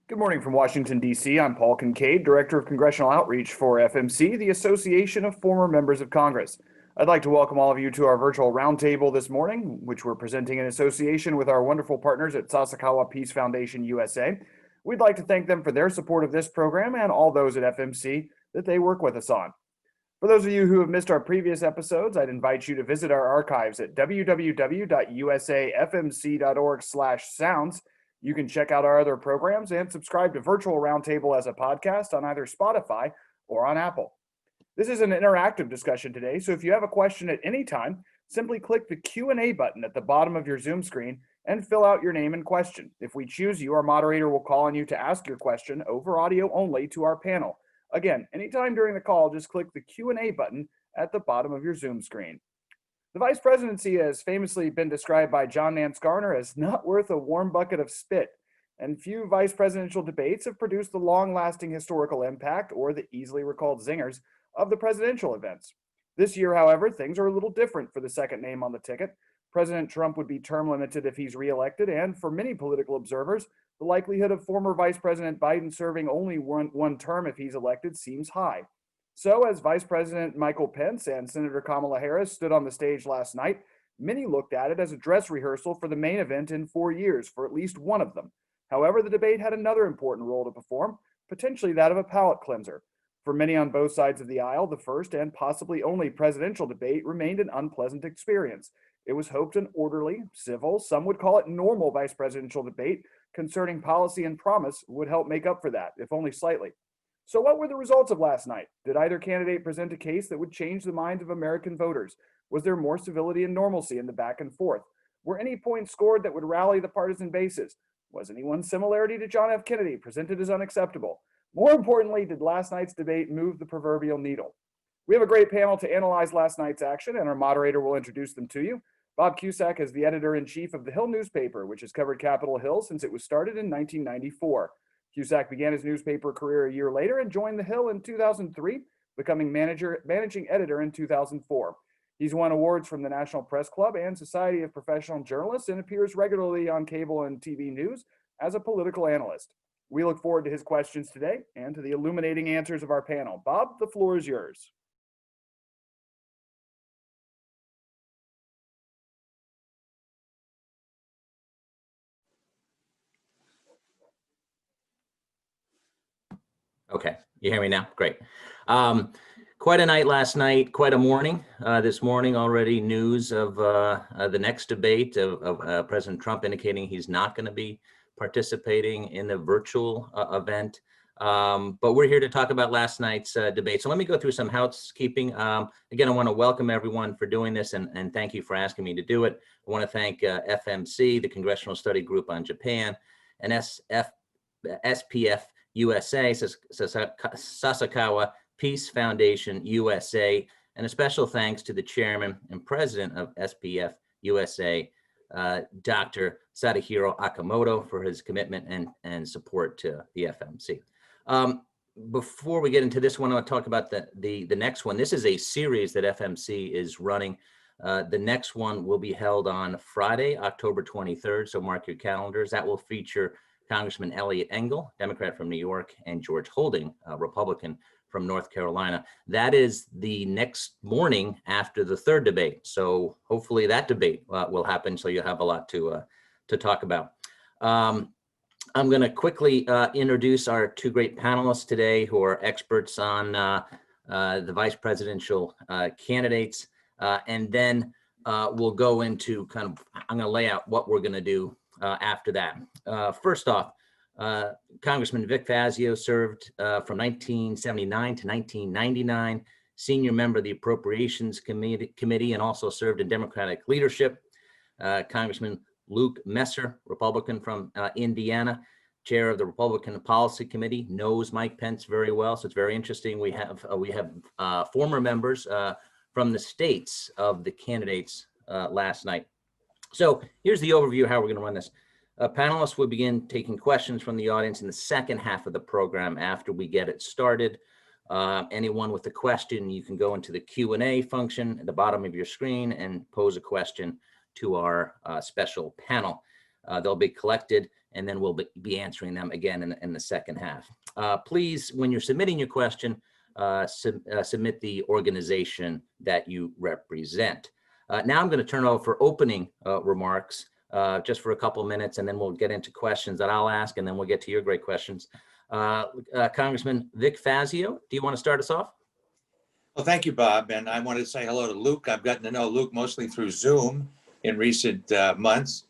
Good morning from Washington, D.C. I'm Paul Kincaid, Director of Congressional Outreach for FMC, the Association of Former Members of Congress. I'd like to welcome all of you to our virtual roundtable this morning, which we're presenting in association with our wonderful partners at Sasakawa Peace Foundation USA. We'd like to thank them for their support of this program and all those at FMC that they work with us on. For those of you who have missed our previous episodes, I'd invite you to visit our archives at www.usafmc.org/sounds. You can check out our other programs and subscribe to Virtual Roundtable as a podcast on either Spotify or on Apple. This is an interactive discussion today, so if you have a question at any time, simply click the Q&A button at the bottom of your Zoom screen and fill out your name and question. If we choose you, our moderator will call on you to ask your question over audio only to our panel. Again, anytime during the call, just click the Q&A button at the bottom of your Zoom screen. The vice presidency has famously been described by John Nance Garner as not worth a warm bucket of spit, and few vice presidential debates have produced the long-lasting historical impact or the easily recalled zingers of the presidential events. This year, however, things are a little different for the second name on the ticket. President Trump would be term limited if he's reelected, and for many political observers, the likelihood of former Vice President Biden serving only one term if he's elected seems high. So, as Vice President Michael Pence and Senator Kamala Harris stood on the stage last night, many looked at it as a dress rehearsal for the main event in 4 years for at least one of them. However, the debate had another important role to perform, potentially that of a palate cleanser. For many on both sides of the aisle, the first and possibly only presidential debate remained an unpleasant experience. It was hoped an orderly, civil, some would call it normal vice presidential debate concerning policy and promise would help make up for that, if only slightly. So what were the results of last night? Did either candidate present a case that would change the minds of American voters? Was there more civility and normalcy in the back and forth? Were any points scored that would rally the partisan bases? Was anyone's similarity to John F. Kennedy presented as unacceptable? More importantly, did last night's debate move the proverbial needle? We have a great panel to analyze last night's action, and our moderator will introduce them to you. Bob Cusak is the editor-in-chief of the Hill newspaper, which has covered Capitol Hill since it was started in 1994. Cusak began his newspaper career a year later and joined the Hill in 2003, becoming managing editor in 2004. He's won awards from the National Press Club and Society of Professional Journalists and appears regularly on cable and TV news as a political analyst. We look forward to his questions today and to the illuminating answers of our panel. Bob, the floor is yours. Okay, you hear me now? Great. Quite a night last night, quite a morning. This morning already news of the next debate of President Trump indicating he's not going to be participating in the virtual event. But we're here to talk about last night's debate. So let me go through some housekeeping. Again, I want to welcome everyone for doing this and thank you for asking me to do it. I want to thank FMC, the Congressional Study Group on Japan, and SPF USA, Sasakawa Peace Foundation USA, and a special thanks to the chairman and president of SPF USA, Dr. Sadahiro Akamoto, for his commitment and support to the FMC. Before we get into this one, I want to talk about the next one. This is a series that FMC is running. The next one will be held on Friday, October 23rd, so mark your calendars. That will feature Congressman Eliot Engel, Democrat from New York, and George Holding, Republican from North Carolina. That is the next morning after the third debate. So hopefully that debate will happen, so you'll have a lot to talk about. I'm going to quickly introduce our two great panelists today who are experts on the vice presidential candidates. And then we'll go into I'm going to lay out what we're going to do after that. First off, Congressman Vic Fazio served from 1979 to 1999, senior member of the Appropriations Committee, and also served in Democratic leadership. Congressman Luke Messer, Republican from Indiana, chair of the Republican Policy Committee, knows Mike Pence very well, so it's very interesting. We have former members from the states of the candidates last night. So here's the overview of how we're going to run this. Panelists will begin taking questions from the audience in the second half of the program after we get it started. Anyone with a question, you can go into the Q&A function at the bottom of your screen and pose a question to our special panel. They'll be collected, and then we'll be answering them again in the second half. Please, when you're submitting your question, submit the organization that you represent. Now I'm going to turn it over for opening remarks just for a couple of minutes, and then we'll get into questions that I'll ask, and then we'll get to your great questions. Congressman Vic Fazio, do you want to start us off? Well, thank you, Bob. And I want to say hello to Luke. I've gotten to know Luke mostly through Zoom in recent months.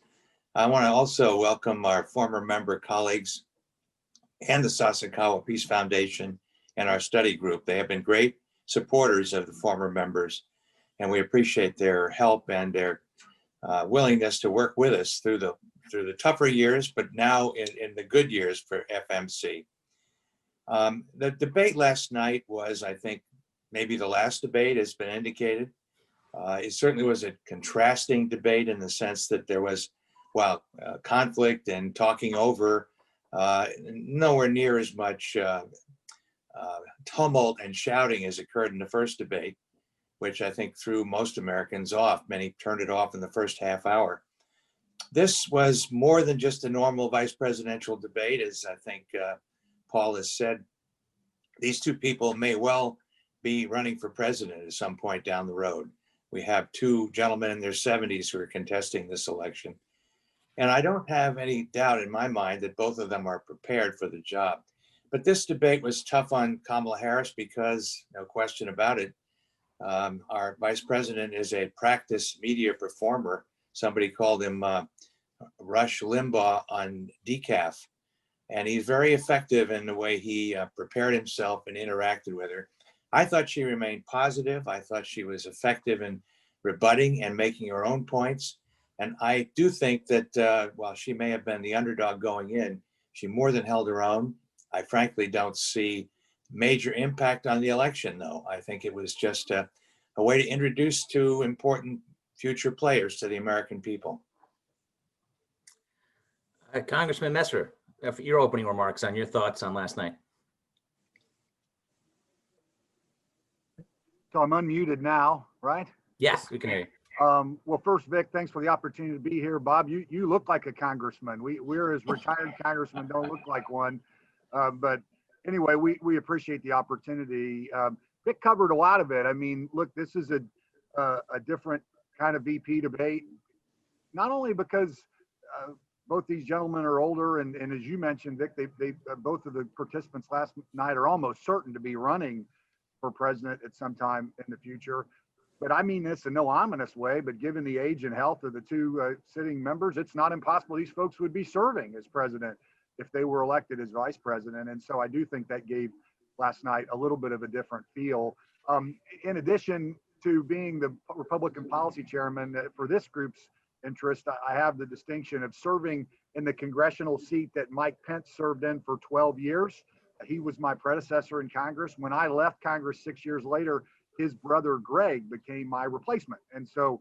I want to also welcome our former member colleagues and the Sasakawa Peace Foundation and our study group. They have been great supporters of the former members, and we appreciate their help and their willingness to work with us through the tougher years, but now in the good years for FMC. The debate last night was, I think, maybe the last debate has been indicated. It certainly was a contrasting debate in the sense that there was, conflict and talking over, nowhere near as much tumult and shouting as occurred in the first debate, which I think threw most Americans off. Many turned it off in the first half hour. This was more than just a normal vice presidential debate, as I think Paul has said. These two people may well be running for president at some point down the road. We have two gentlemen in their 70s who are contesting this election. And I don't have any doubt in my mind that both of them are prepared for the job. But this debate was tough on Kamala Harris because, no question about it, our vice president is a practice media performer. Somebody called him Rush Limbaugh on decaf. And he's very effective in the way he prepared himself and interacted with her. I thought she remained positive. I thought she was effective in rebutting and making her own points. And I do think that while she may have been the underdog going in, she more than held her own. I frankly don't see major impact on the election, though. I think it was just a way to introduce two important future players to the American people. Congressman Messer, your opening remarks on your thoughts on last night. So I'm unmuted now, right? Yes, we can hear you. Well, first, Vic, thanks for the opportunity to be here. Bob, you look like a congressman. We're as retired congressmen don't look like one. But anyway, we appreciate the opportunity. Vic covered a lot of it. I mean, look, this is a different kind of VP debate, not only because both these gentlemen are older, and as you mentioned, Vic, they both of the participants last night are almost certain to be running for president at some time in the future. But I mean this in no ominous way, but given the age and health of the two sitting members, it's not impossible these folks would be serving as president if they were elected as vice president. And so I do think that gave last night a little bit of a different feel. In addition to being the Republican policy chairman for this group's interest, I have the distinction of serving in the congressional seat that Mike Pence served in for 12 years. He was my predecessor in Congress. When I left Congress 6 years later, his brother Greg became my replacement. And so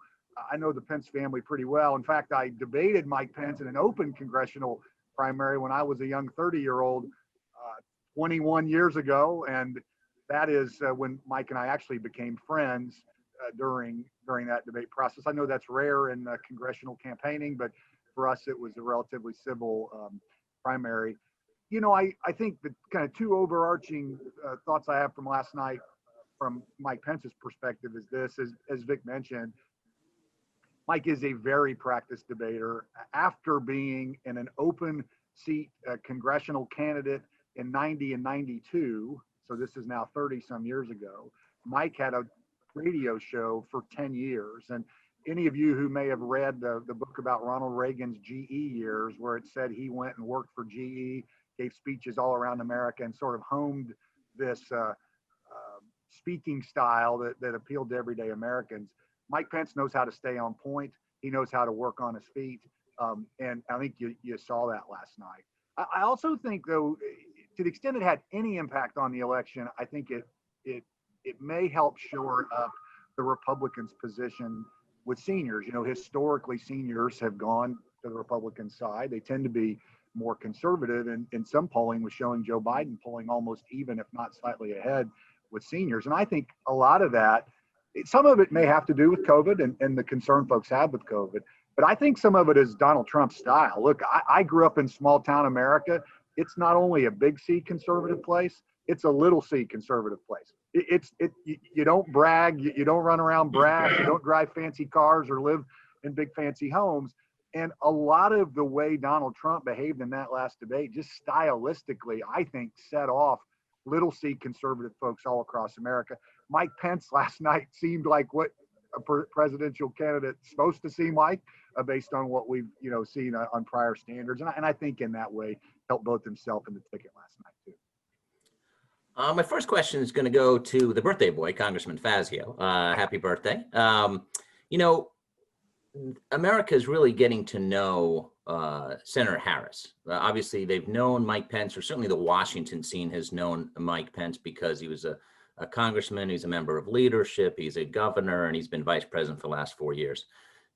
I know the Pence family pretty well. In fact, I debated Mike Pence in an open congressional primary when I was a young 30-year-old 21 years ago. And that is when Mike and I actually became friends during that debate process. I know that's rare in congressional campaigning, but for us, it was a relatively civil primary. You know, I think the kind of two overarching thoughts I have from last night from Mike Pence's perspective is this, as Vic mentioned, Mike is a very practiced debater. After being in an open seat congressional candidate in 90 and 92, so this is now 30 some years ago, Mike had a radio show for 10 years. And any of you who may have read the book about Ronald Reagan's GE years, where it said he went and worked for GE, gave speeches all around America, and sort of honed this speaking style that appealed to everyday Americans. Mike Pence knows how to stay on point. He knows how to work on his feet. And I think you saw that last night. I also think, though, to the extent it had any impact on the election, I think it may help shore up the Republicans' position with seniors. You know, historically, seniors have gone to the Republican side. They tend to be more conservative, and in some polling was showing Joe Biden polling almost even, if not slightly ahead, with seniors. And I think a lot of that, some of it may have to do with COVID and the concern folks have with COVID, But I think some of it is Donald Trump's style. Look, I grew up in small town America. It's not only a big C conservative place, it's a little C conservative place. You don't brag, you don't run around brash, you don't drive fancy cars or live in big fancy homes. And a lot of the way Donald Trump behaved in that last debate, just stylistically, I think set off little C conservative folks all across America. Mike Pence last night seemed like what a presidential candidate is supposed to seem like, based on what we've seen on prior standards. And I think in that way helped both himself and the ticket last night too. My first question is going to go to the birthday boy, Congressman Fazio. Happy birthday. America is really getting to know Senator Harris. Obviously, they've known Mike Pence, or certainly the Washington scene has known Mike Pence because he was a congressman, he's a member of leadership, he's a governor, and he's been vice president for the last 4 years.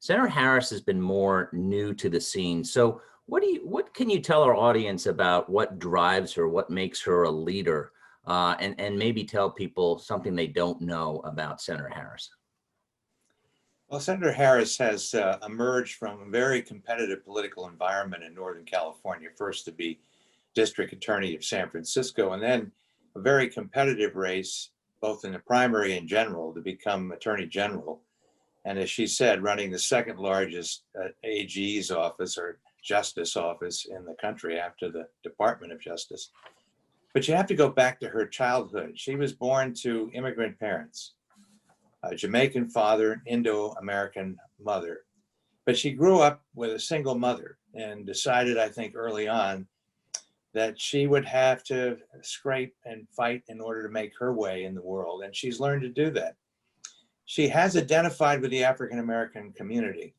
Senator Harris has been more new to the scene. So what can you tell our audience about what drives her, what makes her a leader, and maybe tell people something they don't know about Senator Harris? Well, Senator Harris has emerged from a very competitive political environment in Northern California, first to be district attorney of San Francisco, and then a very competitive race, both in the primary and general, to become attorney general. And as she said, running the second largest AG's office or justice office in the country after the Department of Justice. But you have to go back to her childhood. She was born to immigrant parents, a Jamaican father, Indo-American mother. But she grew up with a single mother and decided, I think, early on that she would have to scrape and fight in order to make her way in the world. And she's learned to do that. She has identified with the African-American community.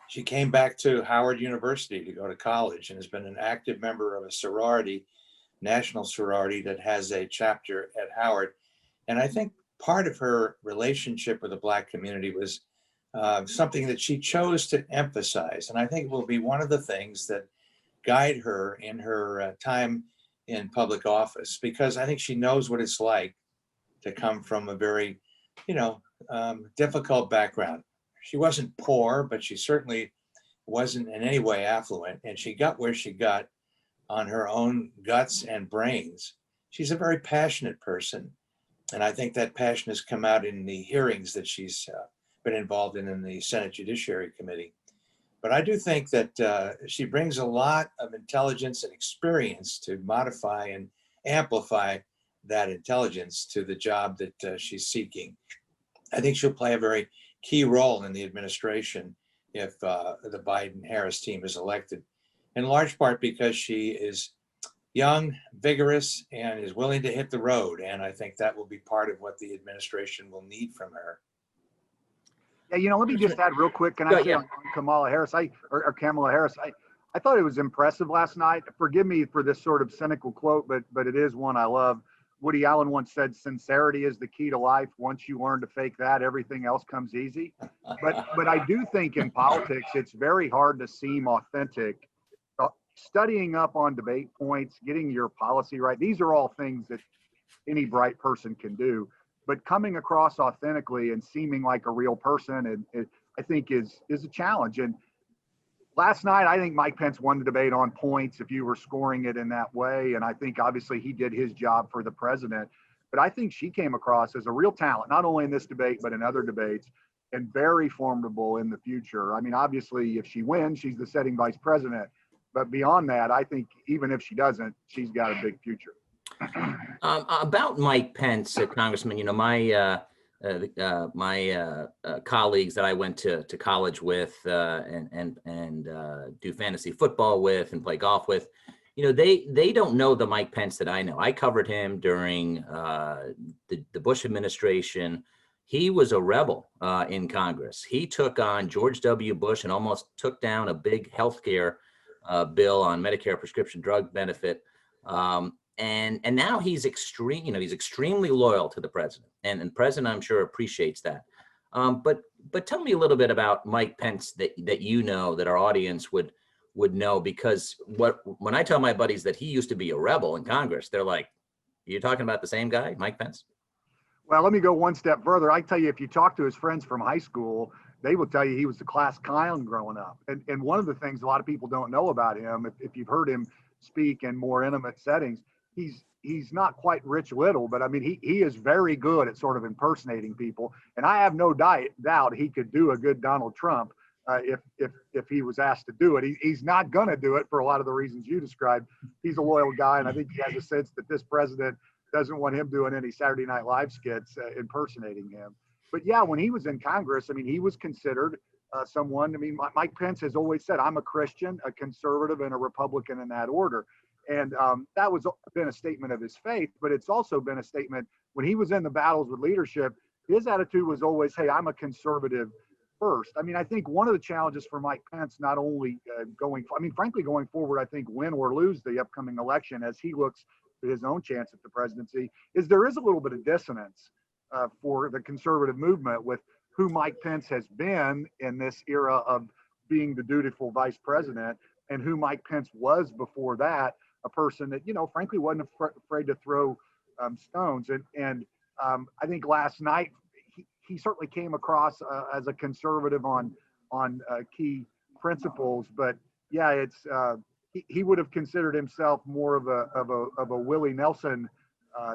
She came back to Howard University to go to college and has been an active member of a sorority, national sorority that has a chapter at Howard. And I think part of her relationship with the Black community was something that she chose to emphasize. And I think it will be one of the things that guide her in her time in public office, because I think she knows what it's like to come from a very, difficult background. She wasn't poor, but she certainly wasn't in any way affluent. And she got where she got on her own guts and brains. She's a very passionate person. And I think that passion has come out in the hearings that she's been involved in the Senate Judiciary Committee. But I do think that she brings a lot of intelligence and experience to modify and amplify that intelligence to the job that she's seeking. I think she'll play a very key role in the administration if the Biden-Harris team is elected, in large part because she is young, vigorous, and is willing to hit the road. And I think that will be part of what the administration will need from her. Yeah, let me just add real quick. Can I say on Kamala Harris, or Kamala Harris, I thought it was impressive last night. Forgive me for this sort of cynical quote, but it is one I love. Woody Allen once said, "Sincerity is the key to life. Once you learn to fake that, everything else comes easy." But I do think in politics, it's very hard to seem authentic. Studying up on debate points, getting your policy right, these are all things that any bright person can do. But coming across authentically and seeming like a real person, and I think is a challenge. And last night, I think Mike Pence won the debate on points if you were scoring it in that way. And I think obviously he did his job for the president. But I think she came across as a real talent, not only in this debate, but in other debates, and very formidable in the future. I mean, obviously, if she wins, she's the sitting vice president. But beyond that, I think even if she doesn't, she's got a big future. About Mike Pence, Congressman, my colleagues that I went to college with and do fantasy football with and play golf with, they don't know the Mike Pence that I know. I covered him during the Bush administration. He was a rebel in Congress. He took on George W. Bush and almost took down a big healthcare bill on Medicare prescription drug benefit. And now he's extremely loyal to the president, and the president, I'm sure, appreciates that. But tell me a little bit about Mike Pence that that our audience would know, because when I tell my buddies that he used to be a rebel in Congress, they're like, "You're talking about the same guy, Mike Pence?" Well, let me go one step further. I tell you, if you talk to his friends from high school, they will tell you he was the class clown growing up. And one of the things a lot of people don't know about him, if you've heard him speak in more intimate settings, he's not quite Rich Little, but I mean, he is very good at sort of impersonating people. And I have no doubt he could do a good Donald Trump if he was asked to do it. He's not going to do it for a lot of the reasons you described. He's a loyal guy, and I think he has a sense that this president doesn't want him doing any Saturday Night Live skits impersonating him. But yeah, when he was in Congress, I mean, he was considered someone. I mean, Mike Pence has always said, I'm a Christian, a conservative, and a Republican in that order. And that was been a statement of his faith, but it's also been a statement when he was in the battles with leadership, his attitude was always, hey, I'm a conservative first. I mean, I think one of the challenges for Mike Pence, not only frankly, going forward, I think win or lose the upcoming election as he looks to his own chance at the presidency, is there is a little bit of dissonance for the conservative movement with who Mike Pence has been in this era of being the dutiful vice president and who Mike Pence was before that, a person that, frankly, wasn't afraid to throw stones. And I think last night, he certainly came across as a conservative on key principles, but yeah, it's he would have considered himself more of a Willie Nelson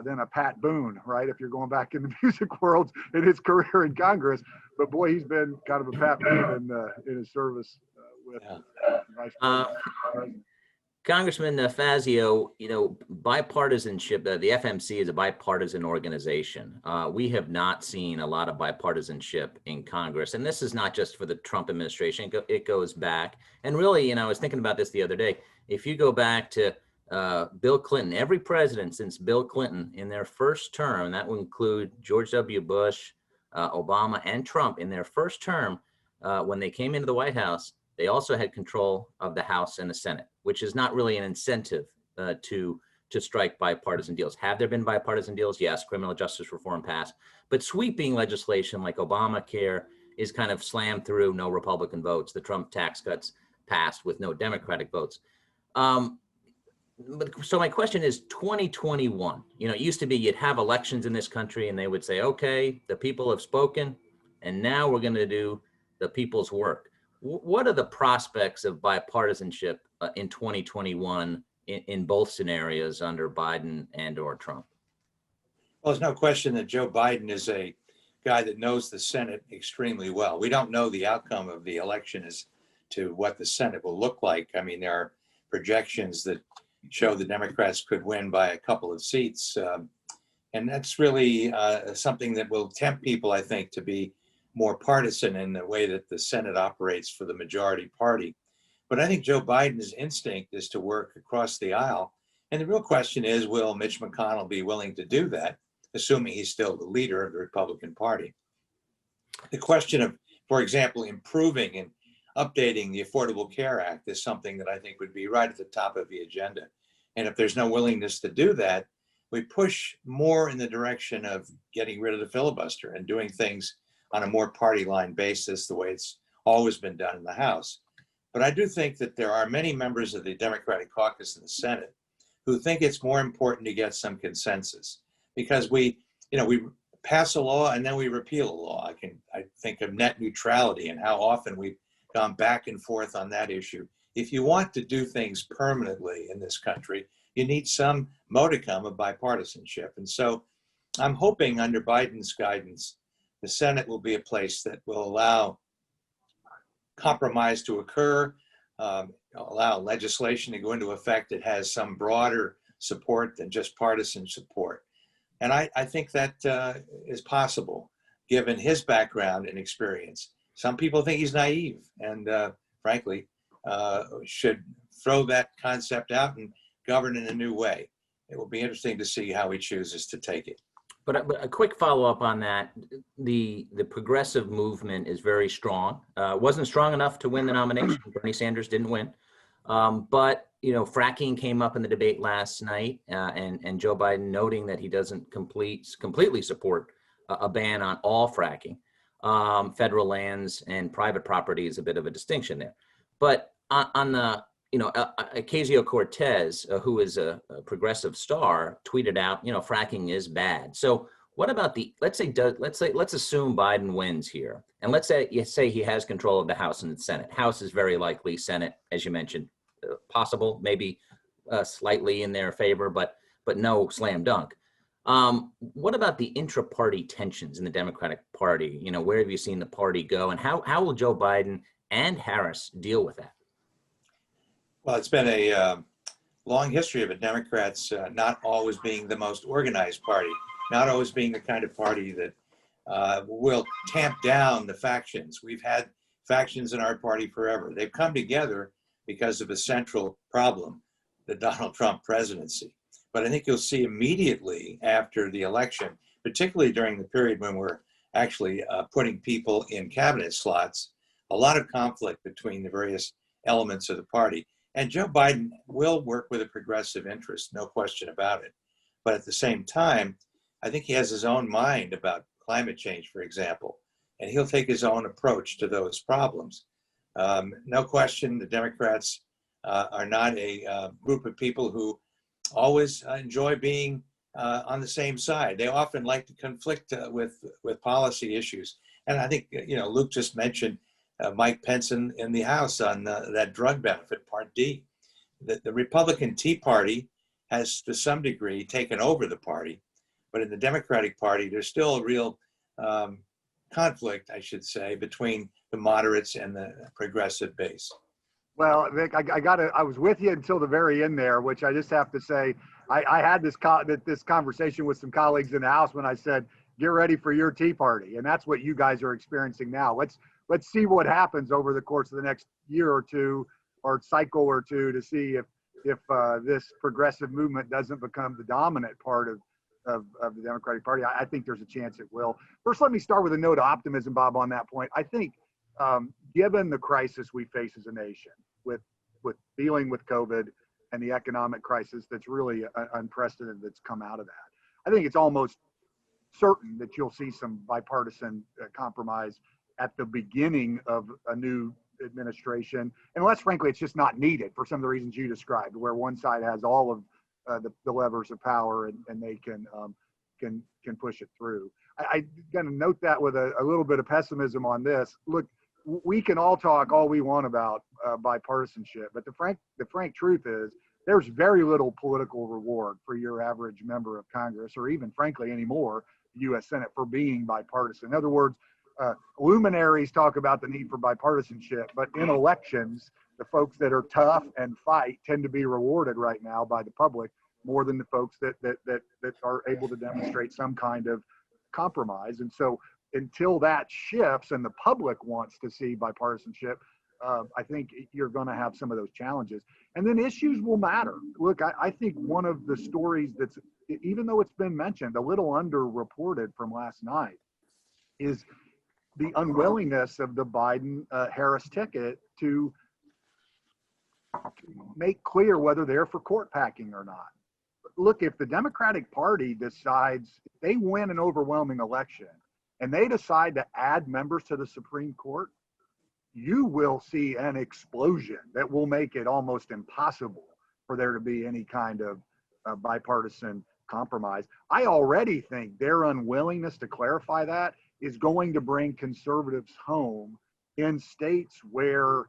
than a Pat Boone, right? If you're going back in the music world in his career in Congress, but boy, he's been kind of a Pat Boone in his service with Vice President. Congressman Fazio, bipartisanship, the FMC is a bipartisan organization. We have not seen a lot of bipartisanship in Congress. And this is not just for the Trump administration. It goes back. And really, I was thinking about this the other day. If you go back to Bill Clinton, every president since Bill Clinton in their first term, that will include George W. Bush, Obama, and Trump in their first term, when they came into the White House, they also had control of the House and the Senate, which is not really an incentive to strike bipartisan deals. Have there been bipartisan deals? Yes, criminal justice reform passed, but sweeping legislation like Obamacare is kind of slammed through, no Republican votes. The Trump tax cuts passed with no Democratic votes. So my question is 2021, it used to be you'd have elections in this country and they would say, okay, the people have spoken and now we're going to do the people's work. What are the prospects of bipartisanship in 2021 in both scenarios under Biden and or Trump? Well, there's no question that Joe Biden is a guy that knows the Senate extremely well. We don't know the outcome of the election as to what the Senate will look like. I mean, there are projections that show the Democrats could win by a couple of seats. And that's really something that will tempt people, I think, to be more partisan in the way that the Senate operates for the majority party. But I think Joe Biden's instinct is to work across the aisle. And the real question is, will Mitch McConnell be willing to do that, assuming he's still the leader of the Republican Party? The question of, for example, improving and updating the Affordable Care Act is something that I think would be right at the top of the agenda. And if there's no willingness to do that, we push more in the direction of getting rid of the filibuster and doing things on a more party line basis, the way it's always been done in the House. But I do think that there are many members of the Democratic caucus in the Senate who think it's more important to get some consensus, because we pass a law and then we repeal a law. I think of net neutrality and how often we've gone back and forth on that issue. If you want to do things permanently in this country, you need some modicum of bipartisanship. And so I'm hoping under Biden's guidance, the Senate will be a place that will allow compromise to occur, allow legislation to go into effect that has some broader support than just partisan support. And I think that is possible, given his background and experience. Some people think he's naive and frankly, should throw that concept out and govern in a new way. It will be interesting to see how he chooses to take it. But a quick follow-up on that, the progressive movement is very strong. Wasn't strong enough to win the nomination. Bernie Sanders didn't win. But, fracking came up in the debate last night, and Joe Biden noting that he doesn't completely support a ban on all fracking. Federal lands and private property is a bit of a distinction there. But on the Ocasio-Cortez, who is a progressive star, tweeted out, fracking is bad. So What about let's assume Biden wins here, and let's say he has control of the House and the Senate. House is very likely, Senate, as you mentioned, possible, maybe slightly in their favor, but no slam dunk. What about the intra-party tensions in the Democratic Party? You know, where have you seen the party go, and how will Joe Biden and Harris deal with that? Well, it's been a long history of the Democrats not always being the most organized party, not always being the kind of party that will tamp down the factions. We've had factions in our party forever. They've come together because of a central problem, the Donald Trump presidency. But I think you'll see immediately after the election, particularly during the period when we're actually putting people in cabinet slots, a lot of conflict between the various elements of the party. And Joe Biden will work with a progressive interest, no question about it. But at the same time, I think he has his own mind about climate change, for example, and he'll take his own approach to those problems. No question, the Democrats are not a group of people who always enjoy being on the same side. They often like to conflict with policy issues. And I think, Luke just mentioned Mike Pence in the House on that drug benefit, Part D. The Republican Tea Party has, to some degree, taken over the party. But in the Democratic Party, there's still a real conflict, I should say, between the moderates and the progressive base. Well, Vic, I was with you until the very end there, which I just have to say, I had this conversation with some colleagues in the House when I said, get ready for your Tea Party. And that's what you guys are experiencing now. Let's see what happens over the course of the next year or two, or cycle or two, to see if this progressive movement doesn't become the dominant part of the Democratic Party. I think there's a chance it will. First, let me start with a note of optimism, Bob, on that point. I think given the crisis we face as a nation with dealing with COVID and the economic crisis that's really unprecedented that's come out of that, I think it's almost certain that you'll see some bipartisan compromise at the beginning of a new administration, unless frankly it's just not needed for some of the reasons you described, where one side has all of the levers of power and they can push it through. I gonna note that with a little bit of pessimism on this. Look, we can all talk all we want about bipartisanship, but the frank truth is there's very little political reward for your average member of Congress, or even frankly anymore, the U.S. Senate, for being bipartisan. In other words, luminaries talk about the need for bipartisanship, but in elections, the folks that are tough and fight tend to be rewarded right now by the public more than the folks that are able to demonstrate some kind of compromise. And so until that shifts and the public wants to see bipartisanship, I think you're going to have some of those challenges. And then issues will matter. Look, I think one of the stories that's, even though it's been mentioned, a little underreported from last night, is the unwillingness of the Biden-Harris ticket to make clear whether they're for court packing or not. Look, if the Democratic Party decides, if they win an overwhelming election and they decide to add members to the Supreme Court, you will see an explosion that will make it almost impossible for there to be any kind of bipartisan compromise. I already think their unwillingness to clarify that is going to bring conservatives home in states where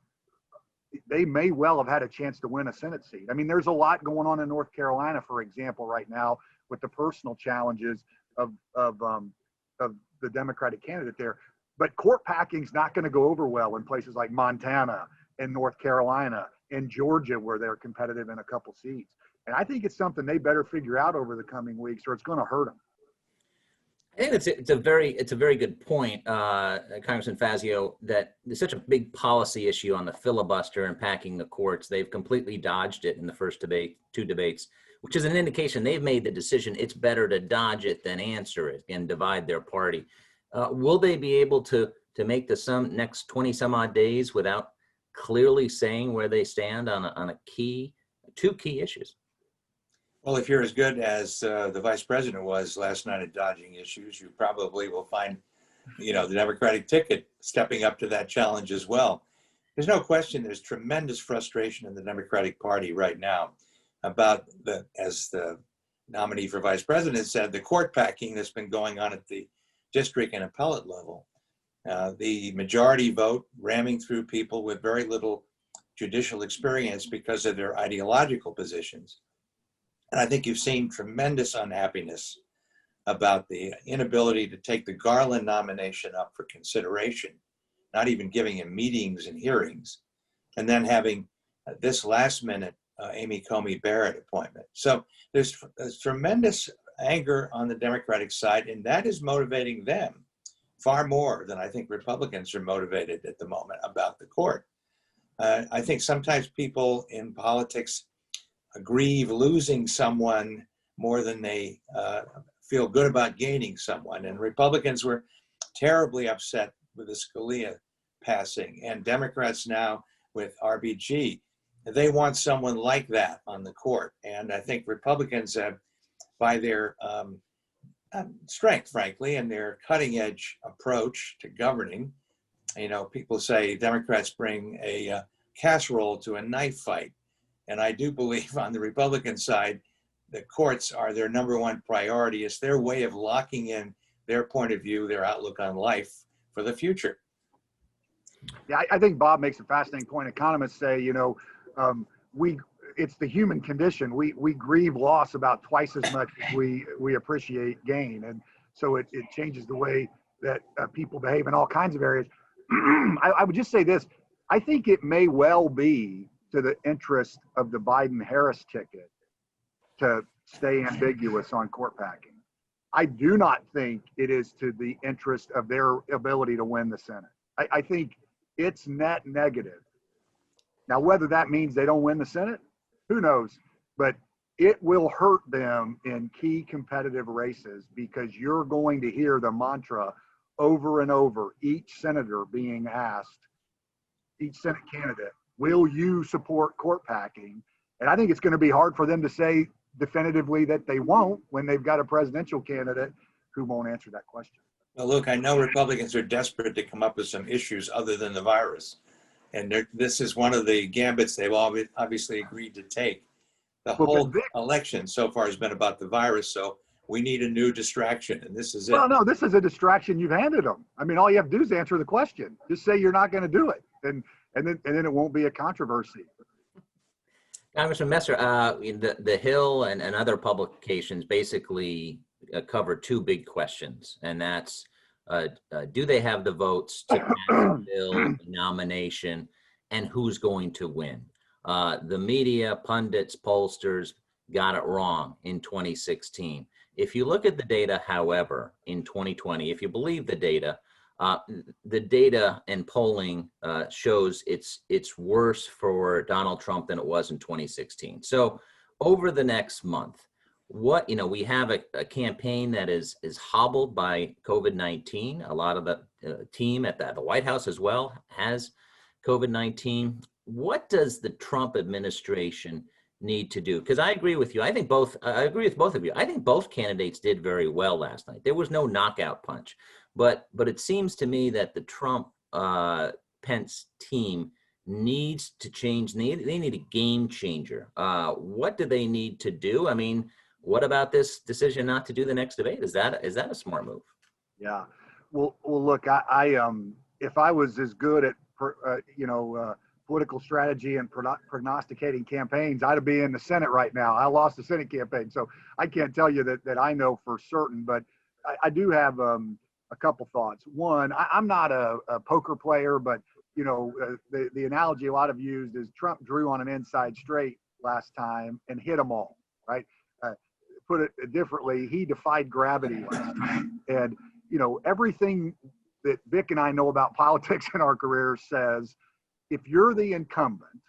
they may well have had a chance to win a Senate seat. I mean, there's a lot going on in North Carolina, for example, right now with the personal challenges of the Democratic candidate there. But court packing's not going to go over well in places like Montana and North Carolina and Georgia, where they're competitive in a couple seats. And I think it's something they better figure out over the coming weeks, or it's going to hurt them. I think it's a very good point, Congressman Fazio, that there's such a big policy issue on the filibuster and packing the courts. They've completely dodged it in the first two debates, which is an indication they've made the decision it's better to dodge it than answer it and divide their party. Will they be able to make the next 20 some odd days without clearly saying where they stand on two key issues? Well, if you're as good as the vice president was last night at dodging issues, you probably will find, the Democratic ticket stepping up to that challenge as well. There's no question there's tremendous frustration in the Democratic Party right now about as the nominee for vice president, said the court packing that's been going on at the district and appellate level, the majority vote ramming through people with very little judicial experience because of their ideological positions. And I think you've seen tremendous unhappiness about the inability to take the Garland nomination up for consideration, not even giving him meetings and hearings, and then having this last minute Amy Coney Barrett appointment. So there's tremendous anger on the Democratic side, and that is motivating them far more than I think Republicans are motivated at the moment about the court. I think sometimes people in politics grieve losing someone more than they feel good about gaining someone. And Republicans were terribly upset with the Scalia passing, and Democrats now with RBG, they want someone like that on the court. And I think Republicans have, by their strength, frankly, and their cutting edge approach to governing, people say Democrats bring a casserole to a knife fight. And I do believe on the Republican side, the courts are their number one priority. It's their way of locking in their point of view, their outlook on life for the future. Yeah, I think Bob makes a fascinating point. Economists say, it's the human condition. We grieve loss about twice as much as we appreciate gain. And so it changes the way that people behave in all kinds of areas. I would just say this. I think it may well be to the interest of the Biden-Harris ticket to stay ambiguous on court packing. I do not think it is to the interest of their ability to win the Senate. I think it's net negative. Now, whether that means they don't win the Senate, who knows? But it will hurt them in key competitive races because you're going to hear the mantra over and over, each senator being asked, each Senate candidate, will you support court packing? And I think it's going to be hard for them to say definitively that they won't when they've got a presidential candidate who won't answer that question. Well, look, I know Republicans are desperate to come up with some issues other than the virus. And this is one of the gambits they've obviously agreed to take. The whole election so far has been about the virus, so we need a new distraction, and this is it. Well, no, this is a distraction you've handed them. I mean, all you have to do is answer the question. Just say you're not going to do it, and then it won't be a controversy. Congressman Messer, the Hill and other publications basically cover two big questions, and that's do they have the votes to pass the bill, the nomination, and who's going to win? The media, pundits, pollsters got it wrong in 2016. If you look at the data, however, in 2020, if you believe the data and polling shows it's worse for Donald Trump than it was in 2016. So over the next month, we have a campaign that is hobbled by COVID-19. A lot of the team at the White House as well has COVID-19. What does the Trump administration need to do? Because I agree with you. I agree with both of you. I think both candidates did very well last night. There was no knockout punch, but it seems to me that the Trump Pence team needs to change. They need a game changer. What do they need to do? I mean, what about this decision not to do the next debate? Is that a smart move? Yeah. Well, look, I if I was as good at political strategy and prognosticating campaigns, I'd be in the Senate right now. I lost the Senate campaign, so I can't tell you that I know for certain, but I do have a couple thoughts. One, I'm not a poker player, but the analogy a lot of used is Trump drew on an inside straight last time and hit them all, right? Put it differently, he defied gravity last time. And everything that Vic and I know about politics in our careers says, if you're the incumbent,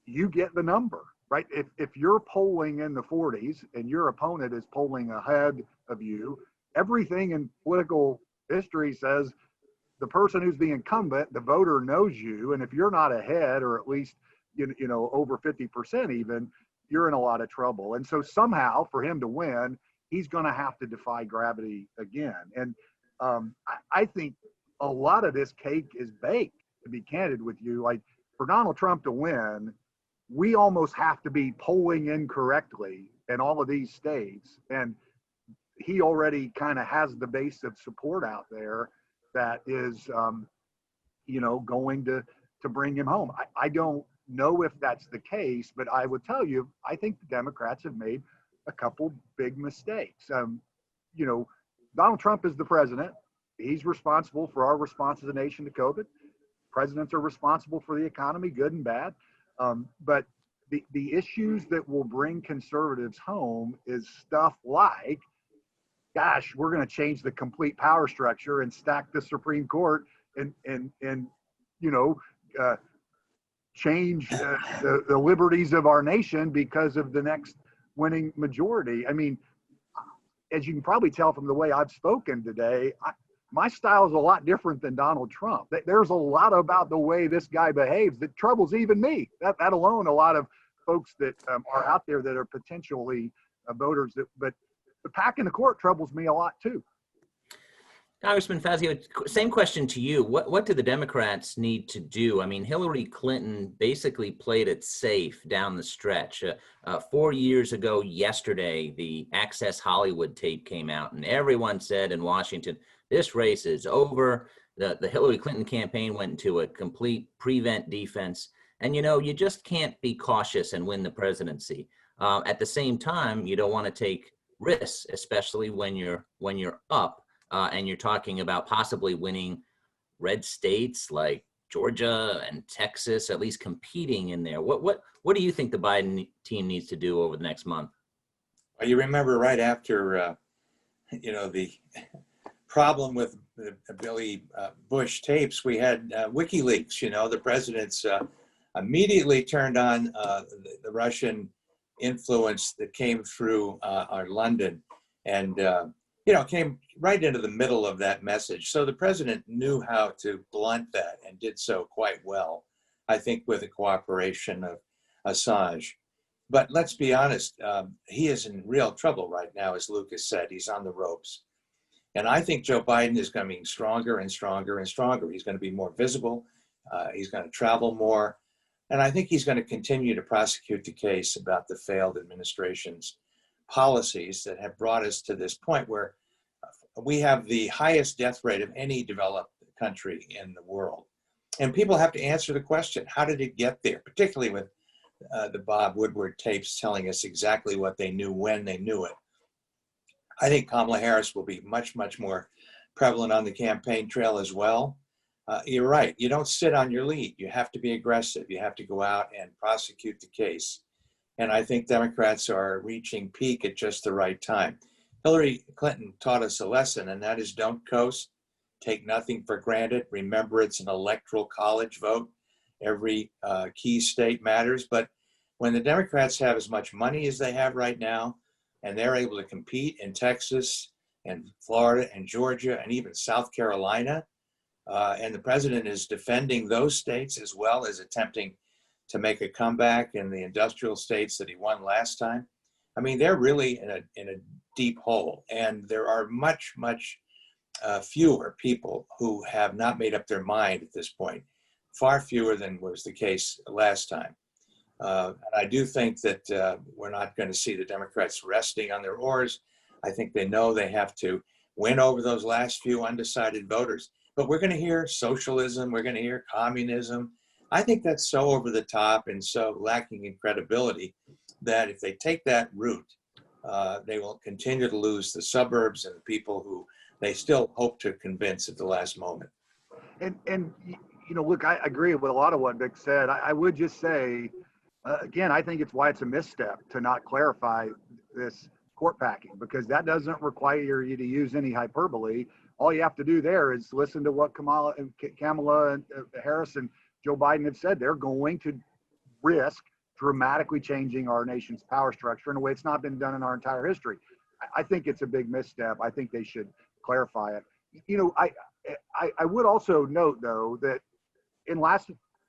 you get the number, right? If you're polling in the 40s and your opponent is polling ahead of you, everything in political history says the person who's the incumbent, the voter knows you. And if you're not ahead, or at least, over 50% even, you're in a lot of trouble. And so somehow for him to win, he's going to have to defy gravity again. And I think a lot of this cake is baked, to be candid with you. Like, for Donald Trump to win, we almost have to be polling incorrectly in all of these states. And he already kind of has the base of support out there that is, going to bring him home. I don't know if that's the case, but I would tell you, I think the Democrats have made a couple big mistakes. Donald Trump is the president. He's responsible for our response as a nation to COVID. Presidents are responsible for the economy, good and bad. But the issues that will bring conservatives home is stuff like, gosh, we're going to change the complete power structure and stack the Supreme Court and change the liberties of our nation because of the next winning majority. I mean, as you can probably tell from the way I've spoken today, my style is a lot different than Donald Trump. There's a lot about the way this guy behaves that troubles even me. That alone, a lot of folks that are out there that are potentially voters. But the pack in the court troubles me a lot too. Congressman Fazio, same question to you. What do the Democrats need to do? I mean, Hillary Clinton basically played it safe down the stretch. 4 years ago yesterday, the Access Hollywood tape came out, and everyone said in Washington, this race is over. The Hillary Clinton campaign went into a complete prevent defense. And, you just can't be cautious and win the presidency. At the same time, you don't want to take risks, especially when you're up. And you're talking about possibly winning red states like Georgia and Texas, at least competing in there. What do you think the Biden team needs to do over the next month? Well, you remember right after, the problem with the Billy Bush tapes, we had WikiLeaks. The president's immediately turned on the Russian influence that came through our London, and came right into the middle of that message. So the president knew how to blunt that and did so quite well, I think, with the cooperation of Assange. But let's be honest, he is in real trouble right now, as Lucas said. He's on the ropes. And I think Joe Biden is going to be stronger and stronger and stronger. He's going to be more visible. He's going to travel more. And I think he's going to continue to prosecute the case about the failed administration's policies that have brought us to this point where we have the highest death rate of any developed country in the world. And people have to answer the question, how did it get there? Particularly with the Bob Woodward tapes telling us exactly what they knew when they knew it. I think Kamala Harris will be much, much more prevalent on the campaign trail as well. You're right. You don't sit on your lead. You have to be aggressive. You have to go out and prosecute the case. And I think Democrats are reaching peak at just the right time. Hillary Clinton taught us a lesson, and that is don't coast, take nothing for granted. Remember, it's an electoral college vote. Every key state matters. But when the Democrats have as much money as they have right now, and they're able to compete in Texas and Florida and Georgia and even South Carolina, and the president is defending those states as well as attempting to make a comeback in the industrial states that he won last time. I mean, they're really in a deep hole, and there are much, much fewer people who have not made up their mind at this point, far fewer than was the case last time. And I do think that we're not going to see the Democrats resting on their oars. I think they know they have to win over those last few undecided voters. But we're going to hear socialism, we're going to hear communism. I think that's so over the top and so lacking in credibility that if they take that route, they will continue to lose the suburbs and the people who they still hope to convince at the last moment. And look, I agree with a lot of what Vic said. I would just say, again, I think it's why it's a misstep to not clarify this court packing, because that doesn't require you to use any hyperbole. All you have to do there is listen to what Kamala and Harris and Joe Biden have said. They're going to risk dramatically changing our nation's power structure in a way it's not been done in our entire history. I think it's a big misstep. I think they should clarify it. I would also note, though, that in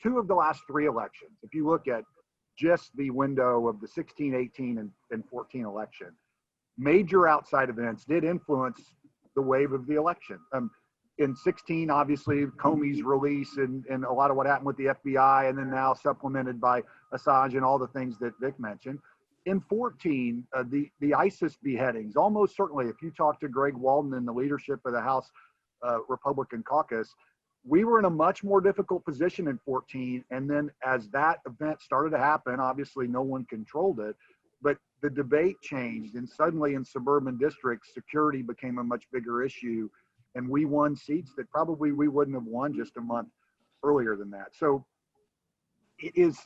two of the last three elections, if you look at just the window of the 16, 18, and 14 election, major outside events did influence the wave of the election. In 16, obviously, Comey's release and a lot of what happened with the FBI, and then now supplemented by Assange and all the things that Vic mentioned. In 14, the ISIS beheadings, almost certainly, if you talk to Greg Walden and the leadership of the House Republican caucus, we were in a much more difficult position in 14. And then as that event started to happen, obviously no one controlled it, but the debate changed. And suddenly in suburban districts, security became a much bigger issue. And we won seats that probably we wouldn't have won just a month earlier than that. So it is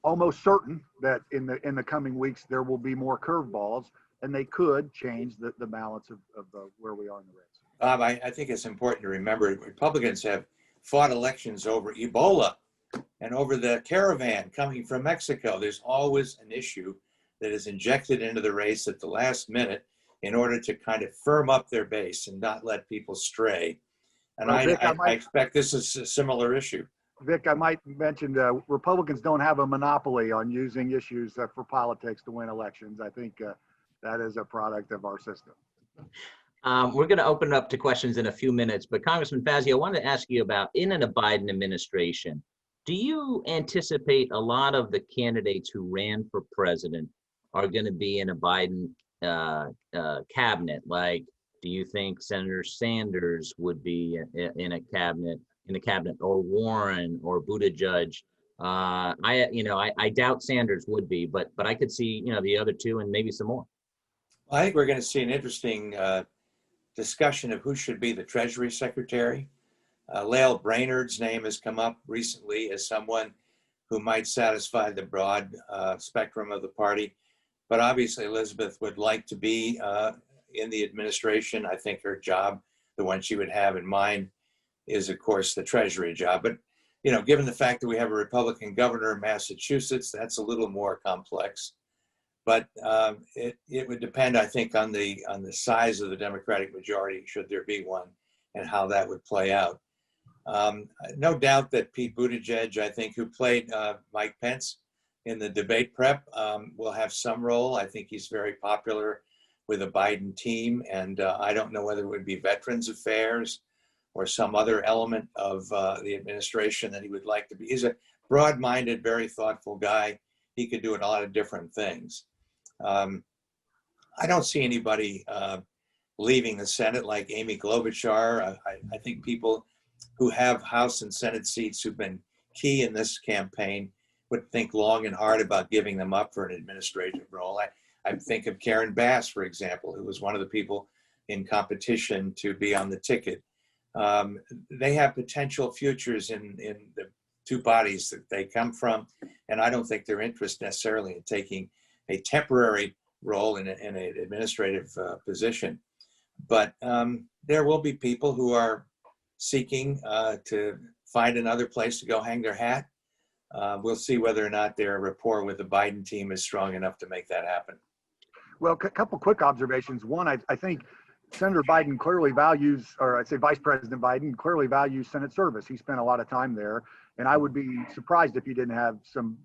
almost certain that in the coming weeks, there will be more curveballs, and they could change the balance of where we are in the race. Bob, I think it's important to remember Republicans have fought elections over Ebola and over the caravan coming from Mexico. There's always an issue that is injected into the race at the last minute in order to kind of firm up their base and not let people stray. And Well, Vic, I expect this is a similar issue. Vic, I might mention Republicans don't have a monopoly on using issues for politics to win elections. I think that is a product of our system. We're going to open it up to questions in a few minutes, but Congressman Fazio, I wanted to ask you about in a Biden administration, do you anticipate a lot of the candidates who ran for president are going to be in a Biden cabinet? Like, do you think Senator Sanders would be in the cabinet, or Warren or Buttigieg? I doubt Sanders would be, but I could see, the other two and maybe some more. I think we're going to see an interesting discussion of who should be the Treasury Secretary. Lael Brainerd's name has come up recently as someone who might satisfy the broad spectrum of the party. But obviously, Elizabeth would like to be in the administration. I think her job, the one she would have in mind, is, of course, the Treasury job. But, given the fact that we have a Republican governor in Massachusetts, that's a little more complex. But it would depend, I think, on the size of the Democratic majority, should there be one, and how that would play out. No doubt that Pete Buttigieg, I think, who played Mike Pence in the debate prep, will have some role. I think he's very popular with the Biden team, and I don't know whether it would be Veterans Affairs or some other element of the administration that he would like to be. He's a broad-minded, very thoughtful guy. He could do a lot of different things. I don't see anybody leaving the Senate like Amy Klobuchar. I think people who have House and Senate seats who've been key in this campaign would think long and hard about giving them up for an administrative role. I think of Karen Bass, for example, who was one of the people in competition to be on the ticket. They have potential futures in the two bodies that they come from, and I don't think they're interested necessarily in taking a temporary role in an administrative position. But there will be people who are seeking to find another place to go hang their hat. We'll see whether or not their rapport with the Biden team is strong enough to make that happen. Well, a couple quick observations. One, I think Senator Biden clearly values, or I'd say Vice President Biden clearly values Senate service. He spent a lot of time there, and I would be surprised if he didn't have some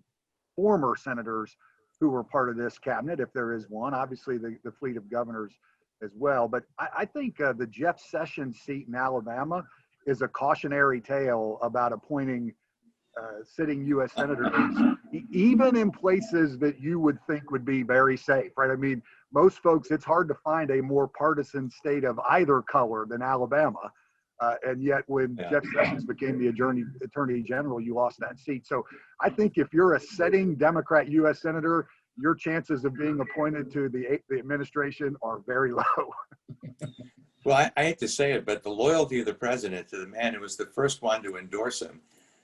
former senators who were part of this cabinet, if there is one. Obviously, the fleet of governors as well. But I think the Jeff Sessions seat in Alabama is a cautionary tale about appointing sitting U.S. senators, even in places that you would think would be very safe, right? I mean, most folks, it's hard to find a more partisan state of either color than Alabama. And yet when Jeff Sessions became the attorney general, you lost that seat. So I think if you're a sitting Democrat U.S. senator, your chances of being appointed to the administration are very low. Well, I hate to say it, but the loyalty of the president to the man who was the first one to endorse him,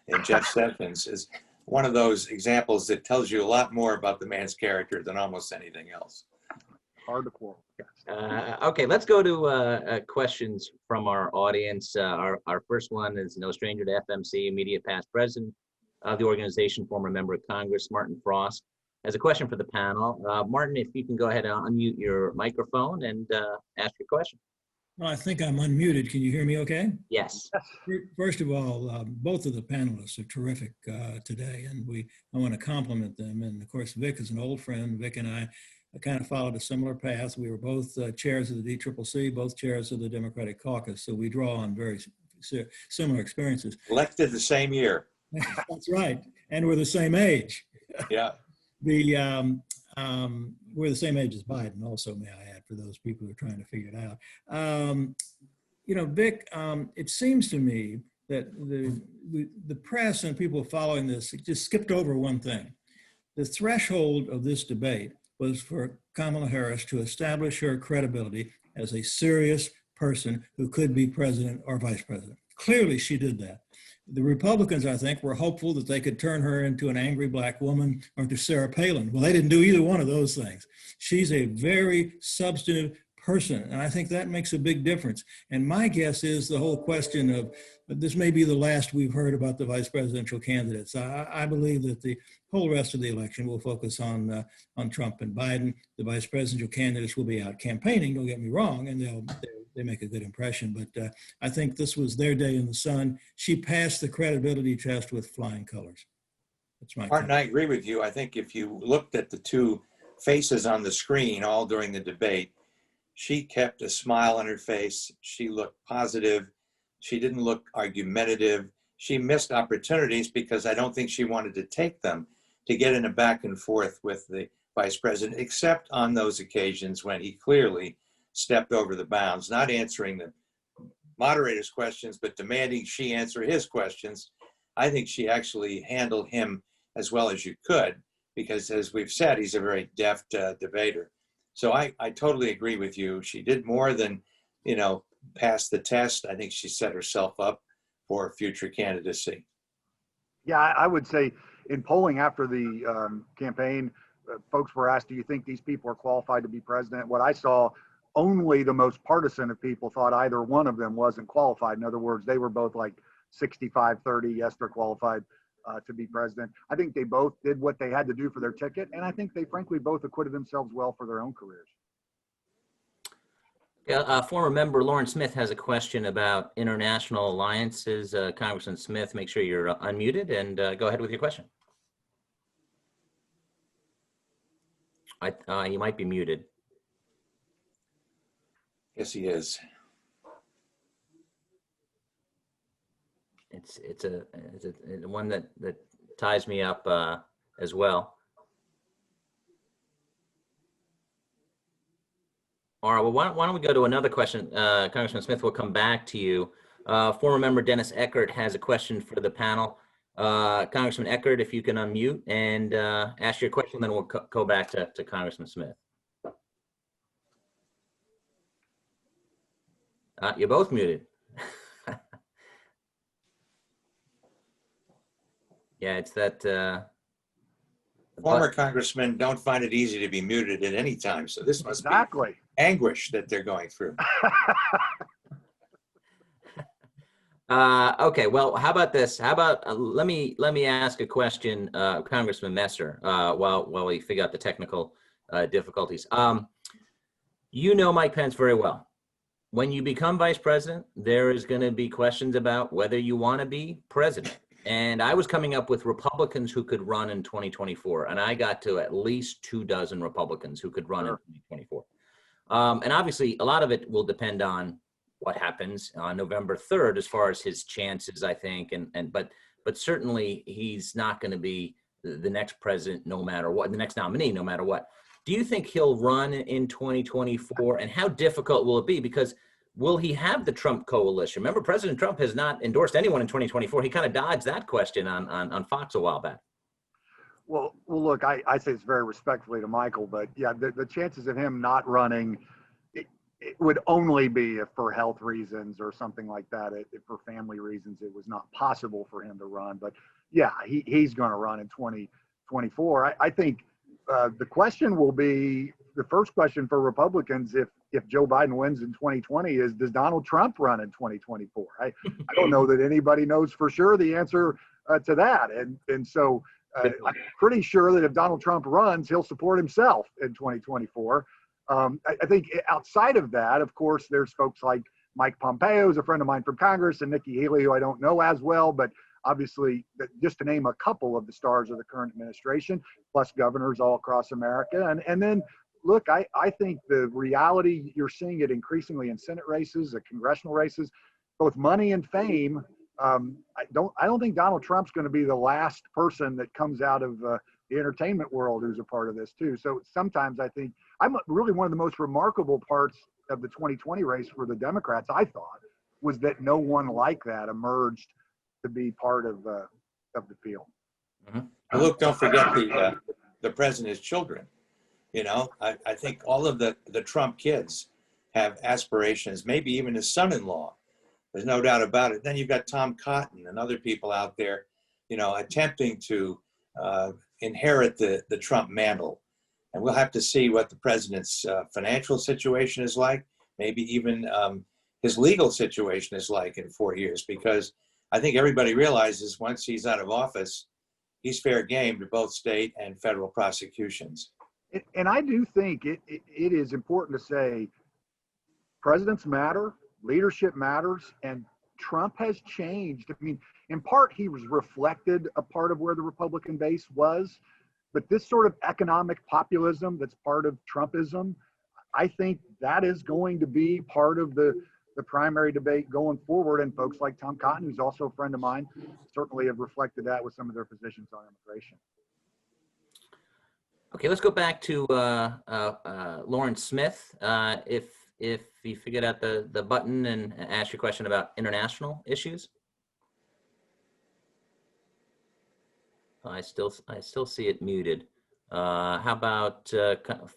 and Jeff Sessions, is one of those examples that tells you a lot more about the man's character than almost anything else. Hard to quote. Okay, let's go to questions from our audience. Our first one is no stranger to FMC, immediate past president of the organization, former member of Congress, Martin Frost, has a question for the panel. Martin, if you can go ahead and unmute your microphone and ask your question. Well, I think I'm unmuted. Can you hear me okay? Yes. First of all, both of the panelists are terrific today, and I want to compliment them. And of course, Vic is an old friend. Vic and I kind of followed a similar path. We were both chairs of the DCCC, both chairs of the Democratic Caucus, so we draw on very similar experiences. Elected the same year. That's right. and we're the same age. Yeah. We're the same age as Biden also, may I add, for those people who are trying to figure it out. Vic, it seems to me that the press and people following this just skipped over one thing. The threshold of this debate was for Kamala Harris to establish her credibility as a serious person who could be president or vice president. Clearly, she did that. The Republicans, I think, were hopeful that they could turn her into an angry black woman or into Sarah Palin. Well, they didn't do either one of those things. She's a very substantive person, and I think that makes a big difference. And my guess is the whole question of this may be the last we've heard about the vice presidential candidates. I believe that the whole rest of the election will focus on Trump and Biden. The vice presidential candidates will be out campaigning, don't get me wrong, and they make a good impression. But I think this was their day in the sun. She passed the credibility test with flying colors. That's my Martin, I agree with you. I think if you looked at the two faces on the screen all during the debate, she kept a smile on her face. She looked positive. She didn't look argumentative. She missed opportunities because I don't think she wanted to take them to get in a back and forth with the vice president, except on those occasions when he clearly stepped over the bounds, not answering the moderator's questions, but demanding she answer his questions. I think she actually handled him as well as you could, because as we've said, he's a very deft debater. So I totally agree with you. She did more than, pass the test. I think she set herself up for future candidacy. Yeah, I would say in polling after the campaign, folks were asked, do you think these people are qualified to be president? What I saw, only the most partisan of people thought either one of them wasn't qualified. In other words, they were both like 65-30, yes, they're qualified to be president. I think they both did what they had to do for their ticket, and I think they frankly both acquitted themselves well for their own careers. Former member Lauren Smith has a question about international alliances. Congressman Smith, make sure you're unmuted and go ahead with your question. You might be muted. Yes, he is. It's a one that ties me up as well. All right, well, why don't we go to another question? Congressman Smith, we'll come back to you. Former member Dennis Eckert has a question for the panel. Congressman Eckert, if you can unmute and ask your question, then we'll go back to Congressman Smith. You're both muted. Yeah, it's that. Former congressmen don't find it easy to be muted at any time, so this must Exactly. be anguish that they're going through. Okay, well, how about this? How about let me ask a question, Congressman Messer, while we figure out the technical difficulties. You know Mike Pence very well. When you become vice president, there is going to be questions about whether you want to be president. And I was coming up with Republicans who could run in 2024, and I got to at least 24 Republicans who could run in 2024. And obviously, a lot of it will depend on what happens on November 3rd, as far as his chances, I think. But certainly, he's not going to be the next president, no matter what, the next nominee, no matter what. Do you think he'll run in 2024? And how difficult will it be? Because will he have the Trump coalition? Remember, President Trump has not endorsed anyone in 2024. He kind of dodged that question on Fox a while back. Well, look, I say this very respectfully to Michael, but yeah, the chances of him not running, it would only be if for health reasons or something like that. If for family reasons, it was not possible for him to run. But yeah, he's going to run in 2024. I think the question will be, the first question for Republicans, if Joe Biden wins in 2020, is does Donald Trump run in 2024? I don't know that anybody knows for sure the answer to that. And so I'm pretty sure that if Donald Trump runs, he'll support himself in 2024. I think outside of that, of course, there's folks like Mike Pompeo, who's a friend of mine from Congress, and Nikki Haley, who I don't know as well, but obviously, just to name a couple of the stars of the current administration, plus governors all across America. And then, look, I think the reality, you're seeing it increasingly in Senate races, congressional races, both money and fame I don't think Donald Trump's going to be the last person that comes out of the entertainment world who's a part of this too. So sometimes I think really one of the most remarkable parts of the 2020 race for the Democrats, I thought, was that no one like that emerged to be part of the field. Mm-hmm. Look, don't forget the president's children. You know, I think all of the Trump kids have aspirations, maybe even his son-in-law. There's no doubt about it. Then you've got Tom Cotton and other people out there, you know, attempting to inherit the Trump mantle. And we'll have to see what the president's financial situation is like, maybe even his legal situation is like in 4 years, because I think everybody realizes once he's out of office, he's fair game to both state and federal prosecutions. And I do think it is important to say presidents matter, leadership matters, and Trump has changed. I mean, in part, he was reflected a part of where the Republican base was, but this sort of economic populism that's part of Trumpism, I think that is going to be part of the primary debate going forward. And folks like Tom Cotton, who's also a friend of mine, certainly have reflected that with some of their positions on immigration. Okay, let's go back to Lauren Smith. If you figured out the button and ask your question about international issues. I still see it muted. How about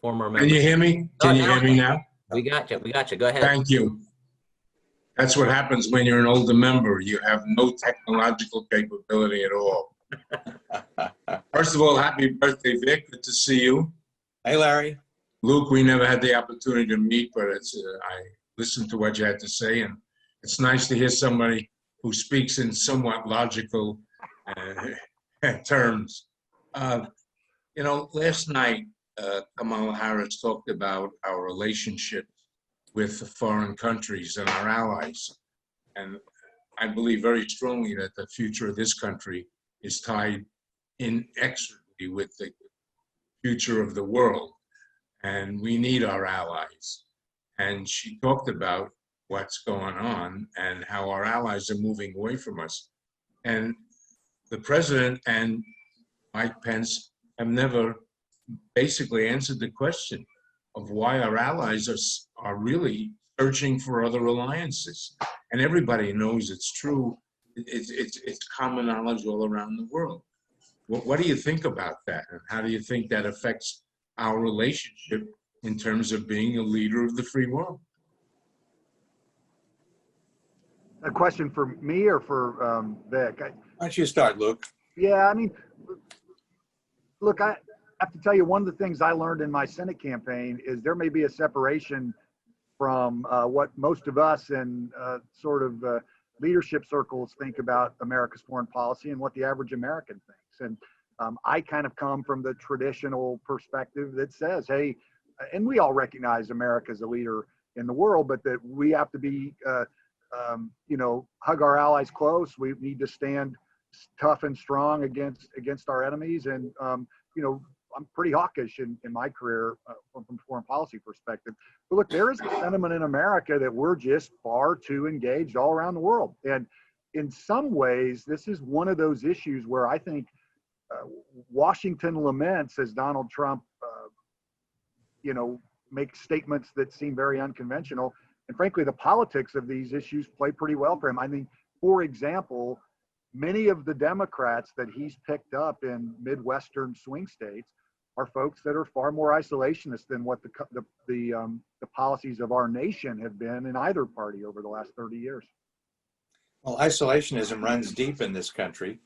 former member? Can you hear me? Can you hear me now? We got you. We got you. Go ahead. Thank you. That's what happens when you're an older member. You have no technological capability at all. First of all, happy birthday, Vic. Good to see you. Hey, Larry. Luke, we never had the opportunity to meet, but I listened to what you had to say, and it's nice to hear somebody who speaks in somewhat logical terms. You know, last night, Kamala Harris talked about our relationship with foreign countries and our allies. And I believe very strongly that the future of this country is tied inexorably with the future of the world. And we need our allies. And she talked about what's going on and how our allies are moving away from us. And the president and Mike Pence have never basically answered the question of why our allies are really searching for other alliances. And everybody knows it's true. It's common knowledge all around the world. What do you think about that? And how do you think that affects our relationship in terms of being a leader of the free world? A question for me or for Vic? Why don't you start, Luke? Yeah, I mean, look, I have to tell you, one of the things I learned in my Senate campaign is there may be a separation from what most of us in sort of leadership circles think about America's foreign policy and what the average American thinks. And I kind of come from the traditional perspective that says, hey, and we all recognize America as a leader in the world, but that we have to be, you know, hug our allies close. We need to stand tough and strong against our enemies. And, you know, I'm pretty hawkish in my career from a foreign policy perspective. But look, there is a sentiment in America that we're just far too engaged all around the world. And in some ways, this is one of those issues where I think Washington laments as Donald Trump, you know, makes statements that seem very unconventional. And frankly, the politics of these issues play pretty well for him. I mean, for example, many of the Democrats that he's picked up in Midwestern swing states are folks that are far more isolationist than what the policies of our nation have been in either party over the last 30 years. Well, isolationism runs deep in this country.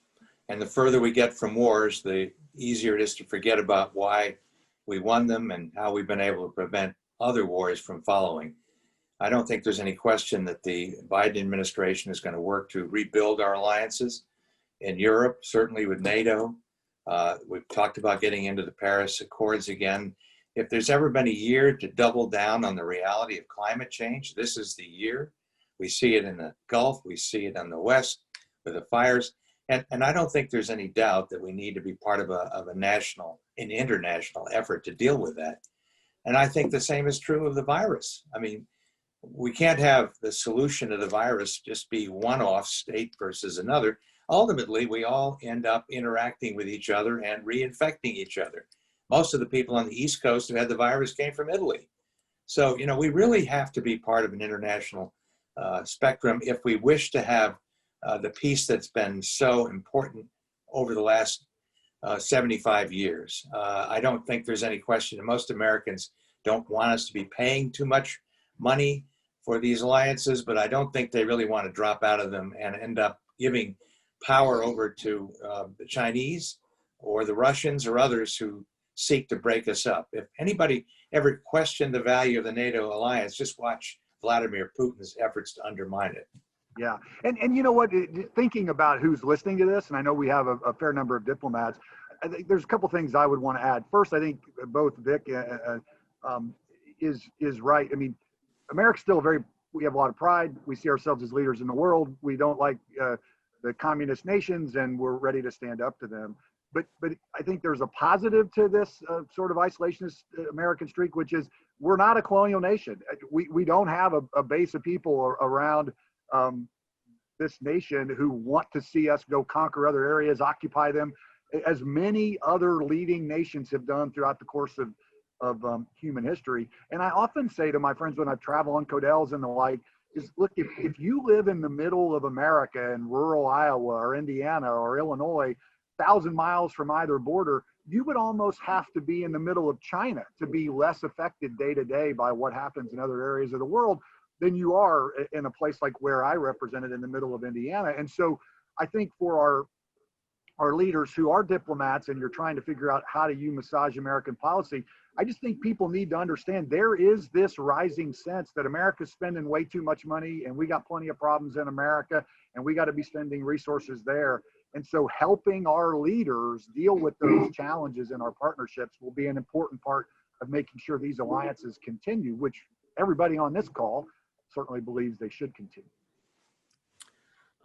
And the further we get from wars, the easier it is to forget about why we won them and how we've been able to prevent other wars from following. I don't think there's any question that the Biden administration is going to work to rebuild our alliances in Europe, certainly with NATO. We've talked about getting into the Paris Accords again. If there's ever been a year to double down on the reality of climate change, this is the year. We see it in the Gulf, we see it in the West with the fires. And I don't think there's any doubt that we need to be part of a national and international effort to deal with that. And I think the same is true of the virus. I mean, we can't have the solution to the virus just be one-off state versus another. Ultimately, we all end up interacting with each other and reinfecting each other. Most of the people on the East Coast who had the virus came from Italy. So, we really have to be part of an international spectrum if we wish to have the peace that's been so important over the last 75 years. I don't think there's any question that most Americans don't want us to be paying too much money for these alliances, but I don't think they really want to drop out of them and end up giving power over to the Chinese or the Russians or others who seek to break us up. If anybody ever questioned the value of the NATO alliance, just watch Vladimir Putin's efforts to undermine it. Yeah. And you know what, thinking about who's listening to this, and I know we have a fair number of diplomats, I think there's a couple things I would want to add. First, I think both Vic is right. I mean, America's still we have a lot of pride. We see ourselves as leaders in the world. We don't like the communist nations, and we're ready to stand up to them. But I think there's a positive to this sort of isolationist American streak, which is we're not a colonial nation. We don't have a base of people around this nation who want to see us go conquer other areas, occupy them, as many other leading nations have done throughout the course of human history. And I often say to my friends when I travel on Codels and the like, is look, if you live in the middle of America in rural Iowa or Indiana or Illinois, 1,000 miles from either border, you would almost have to be in the middle of China to be less affected day to day by what happens in other areas of the world than you are in a place like where I represented in the middle of Indiana. And so I think for our leaders who are diplomats and you're trying to figure out how do you massage American policy, I just think people need to understand there is this rising sense that America's spending way too much money and we got plenty of problems in America and we got to be spending resources there. And so helping our leaders deal with those challenges in our partnerships will be an important part of making sure these alliances continue, which everybody on this call certainly believes they should continue.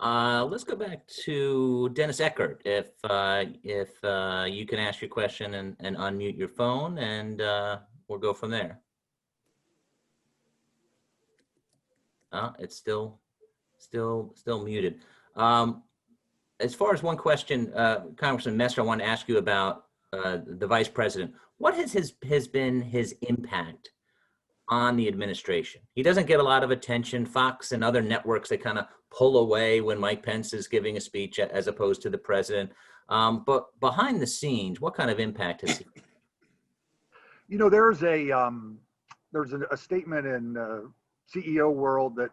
Let's go back to Dennis Eckert. If you can ask your question and unmute your phone, and we'll go from there. It's still muted. As far as one question, Congressman Messer, I want to ask you about the vice president. What has been his impact on the administration? He doesn't get a lot of attention. Fox and other networks, they kind of pull away when Mike Pence is giving a speech as opposed to the president. But behind the scenes, what kind of impact has he? There's a statement in CEO world that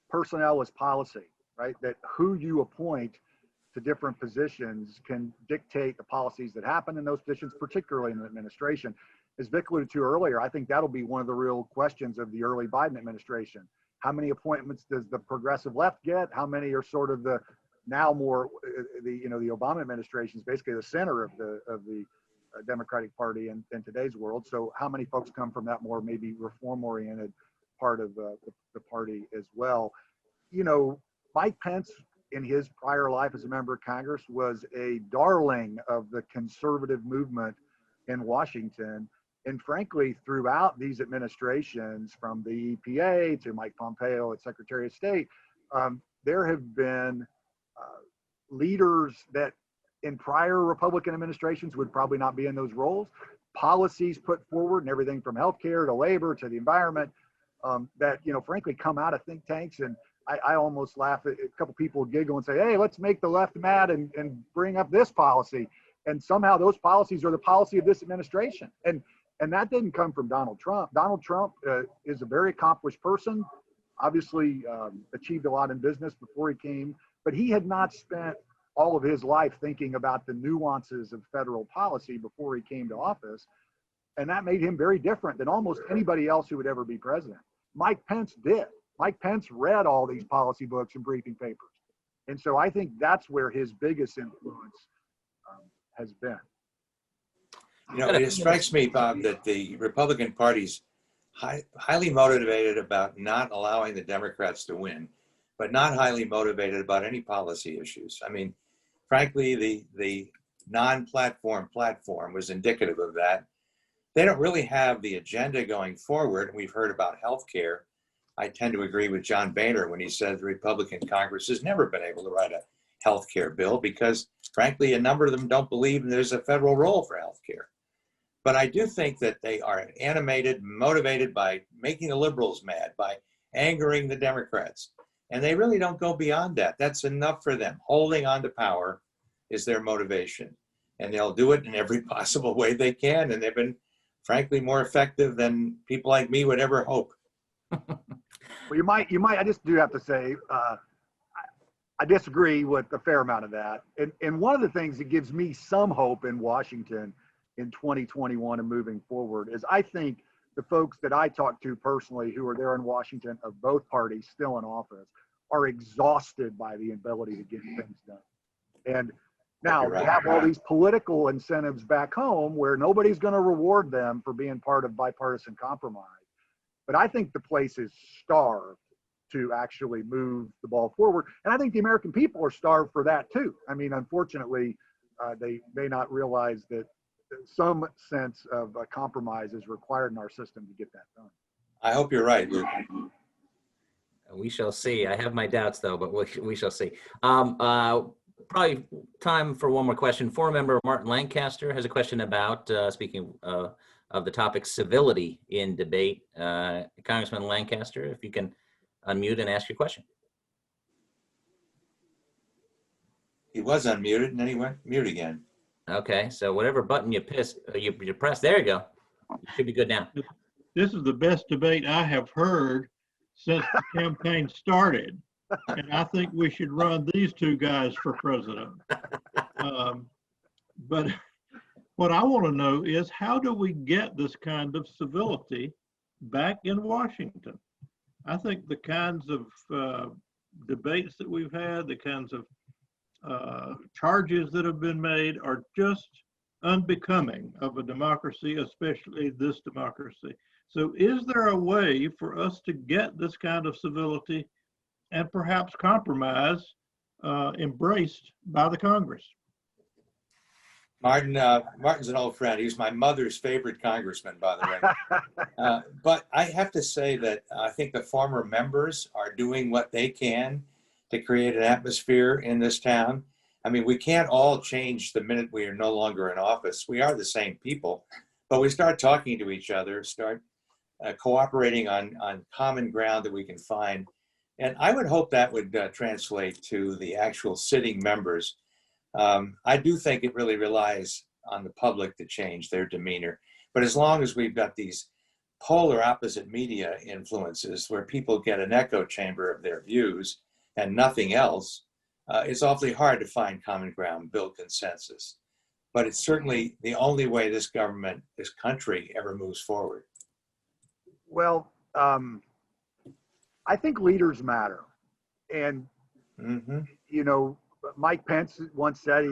personnel is policy, right? That who you appoint to different positions can dictate the policies that happen in those positions, particularly in the administration. As Vic alluded to earlier, I think that'll be one of the real questions of the early Biden administration. How many appointments does the progressive left get? How many are sort of the Obama administration is basically the center of the Democratic Party in today's world. So how many folks come from that more maybe reform-oriented part of the party as well? Mike Pence, in his prior life as a member of Congress, was a darling of the conservative movement in Washington. And frankly, throughout these administrations, from the EPA to Mike Pompeo as Secretary of State, there have been leaders that in prior Republican administrations would probably not be in those roles, policies put forward and everything from healthcare to labor to the environment that, frankly, come out of think tanks. And I almost laugh at a couple people giggle and say, hey, let's make the left mad and bring up this policy. And somehow those policies are the policy of this administration. And that didn't come from Donald Trump. Donald Trump is a very accomplished person, obviously achieved a lot in business before he came, but he had not spent all of his life thinking about the nuances of federal policy before he came to office. And that made him very different than almost anybody else who would ever be president. Mike Pence did. Mike Pence read all these policy books and briefing papers. And so I think that's where his biggest influence has been. It strikes me, Bob, that the Republican Party's highly motivated about not allowing the Democrats to win, but not highly motivated about any policy issues. I mean, frankly, the non-platform platform was indicative of that. They don't really have the agenda going forward. We've heard about healthcare I tend to agree with John Boehner when he said the Republican Congress has never been able to write a health care bill because, frankly, a number of them don't believe there's a federal role for health care. But I do think that they are animated, motivated by making the liberals mad, by angering the Democrats. And they really don't go beyond that. That's enough for them. Holding on to power is their motivation. And they'll do it in every possible way they can. And they've been, frankly, more effective than people like me would ever hope. Well, you might, I just do have to say, I disagree with a fair amount of that. And one of the things that gives me some hope in Washington in 2021 and moving forward is I think the folks that I talk to personally who are there in Washington of both parties still in office are exhausted by the ability to get things done. And now they have all these political incentives back home where nobody's going to reward them for being part of bipartisan compromise. But I think the place is starved to actually move the ball forward. And I think the American people are starved for that too. I mean, unfortunately, they may not realize that some sense of a compromise is required in our system to get that done. I hope you're right, Luke. We shall see. I have my doubts, though, but we shall see. Probably time for one more question. Former member Martin Lancaster has a question about, speaking of the topic, civility in debate. Congressman Lancaster, if you can unmute and ask your question. He was unmuted and then he went mute again. Okay, so whatever button you press, there you go. You should be good now. This is the best debate I have heard since the campaign started. And I think we should run these two guys for president. But what I want to know is how do we get this kind of civility back in Washington? I think the kinds of debates that we've had, the kinds of charges that have been made are just unbecoming of a democracy, especially this democracy. So is there a way for us to get this kind of civility and perhaps compromise embraced by the Congress? Martin's an old friend. He's my mother's favorite congressman, by the way. But I have to say that I think the former members are doing what they can to create an atmosphere in this town. I mean, we can't all change the minute we are no longer in office. We are the same people, but we start talking to each other, start cooperating on common ground that we can find. And I would hope that would translate to the actual sitting members. I do think it really relies on the public to change their demeanor. But as long as we've got these polar opposite media influences where people get an echo chamber of their views and nothing else, it's awfully hard to find common ground, build consensus. But it's certainly the only way this government, this country ever moves forward. Well, I think leaders matter. And, you know, Mike Pence once said,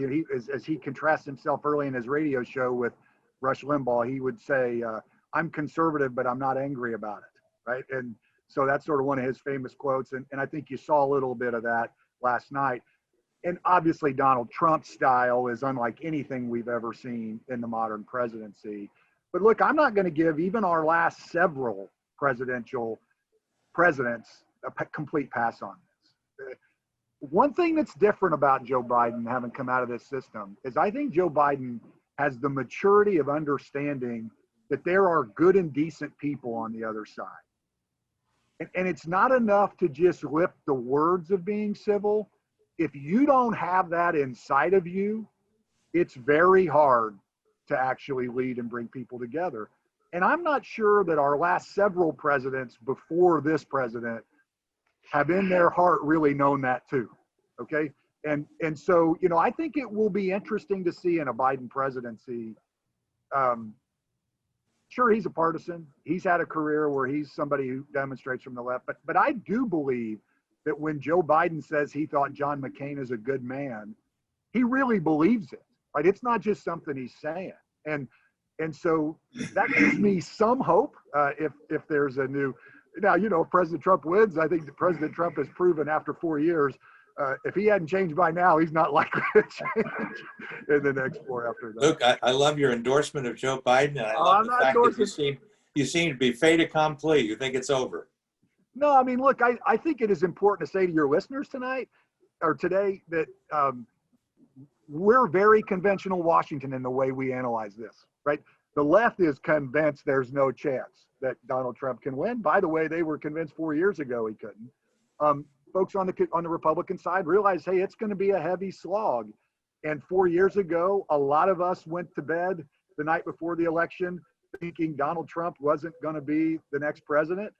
as he contrasts himself early in his radio show with Rush Limbaugh, he would say, I'm conservative, but I'm not angry about it, right? And so that's sort of one of his famous quotes. And I think you saw a little bit of that last night. And obviously Donald Trump's style is unlike anything we've ever seen in the modern presidency. But look, I'm not going to give even our last several presidential presidents a complete pass on this. One thing that's different about Joe Biden having come out of this system is I think Joe Biden has the maturity of understanding that there are good and decent people on the other side. And it's not enough to just lift the words of being civil. If you don't have that inside of you, it's very hard to actually lead and bring people together. And I'm not sure that our last several presidents before this president have in their heart really known that too, okay? And so, you know, I think it will be interesting to see in a Biden presidency. Sure, he's a partisan. He's had a career where he's somebody who demonstrates from the left, but I do believe that when Joe Biden says he thought John McCain is a good man, he really believes it, right? It's not just something he's saying. And so that gives me some hope if there's a new, now, you know, if President Trump wins, I think that President Trump has proven after 4 years, if he hadn't changed by now, he's not likely to change in the next 4 after that. Luke, I love your endorsement of Joe Biden. And I love the fact that you seem to be fait accompli. You think it's over. No, I mean, look, I think it is important to say to your listeners tonight or today that we're very conventional Washington in the way we analyze this, right? The left is convinced there's no chance that Donald Trump can win. By the way, they were convinced 4 years ago he couldn't. Folks on the Republican side realize, hey, it's going to be a heavy slog. And 4 years ago, a lot of us went to bed the night before the election thinking Donald Trump wasn't going to be the next president.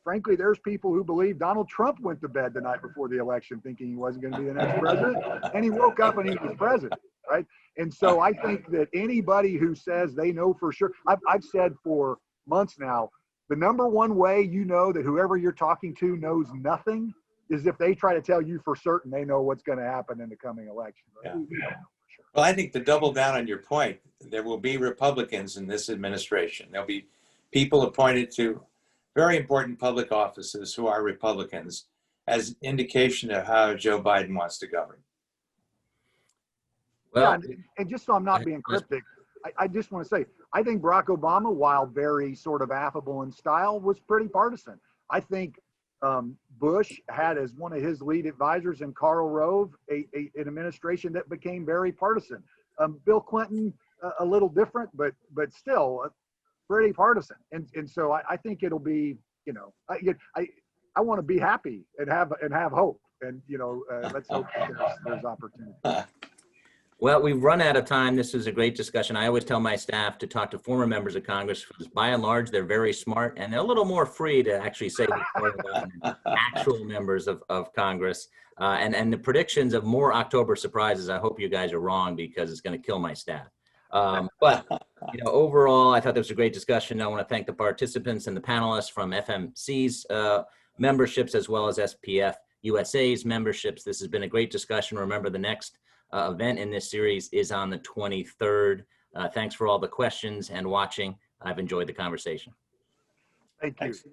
Frankly, there's people who believe Donald Trump went to bed the night before the election thinking he wasn't going to be the next president, and he woke up and he was president, right? And so I think that anybody who says they know for sure, I've said for months now, the number one way you know that whoever you're talking to knows nothing is if they try to tell you for certain they know what's going to happen in the coming election. Right? Yeah. Well, I think to double down on your point, there will be Republicans in this administration. There'll be people appointed to very important public offices who are Republicans as indication of how Joe Biden wants to govern. Well, yeah, and just so I'm not being cryptic, I just want to say, I think Barack Obama, while very sort of affable in style, was pretty partisan. I think Bush had as one of his lead advisors in Karl Rove, an administration that became very partisan. Bill Clinton, a little different, but still pretty partisan. And so I think it'll be, you know, I want to be happy and have hope. And, you know, let's hope that there's opportunity. Well, we've run out of time. This is a great discussion. I always tell my staff to talk to former members of Congress because by and large, they're very smart and they're a little more free to actually say actual members of Congress. And the predictions of more October surprises, I hope you guys are wrong because it's going to kill my staff. But, you know, overall, I thought this was a great discussion. I want to thank the participants and the panelists from FMC's memberships as well as SPF USA's memberships. This has been a great discussion. Remember, the next event in this series is on the 23rd. Thanks for all the questions and watching. I've enjoyed the conversation. Thank you. Thanks.